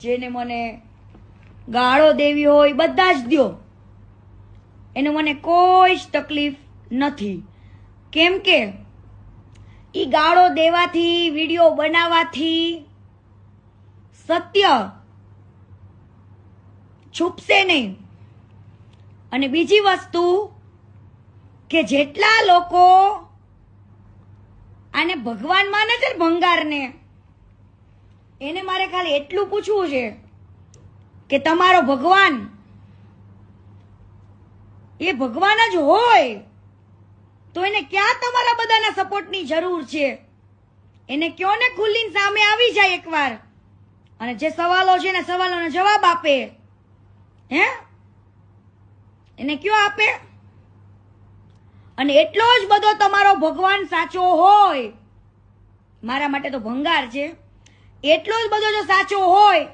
જેને મને ગાળો દેવી હોય બધા જ દ્યો, એનું મને કોઈ જ તકલીફ નથી. કેમ કે ઈ ગાળો દેવાથી, વિડીયો બનાવવાથી સત્ય છુપશે નહીં. અને બીજી વસ્તુ કે જેટલા લોકો આને ભગવાન માને છે ભંગારને, એને મારે ખાલી એટલું પૂછવું છે કે તમારો ભગવાન એ ભગવાન જ હોય તો એને ક્યાં તમારા બધાના સપોર્ટની જરૂર છે? એને કયો ને ખુલ્લીને સામે આવી જાય એકવાર, અને જે સવાલો છે ને સવાલોનો જવાબ આપે. હે એને કયો આપે? અને એટલો જ બધો તમારો ભગવાન સાચો હોય, મારા માટે તો ભંગાર છે, એટલો જ બધો જો સાચો હોય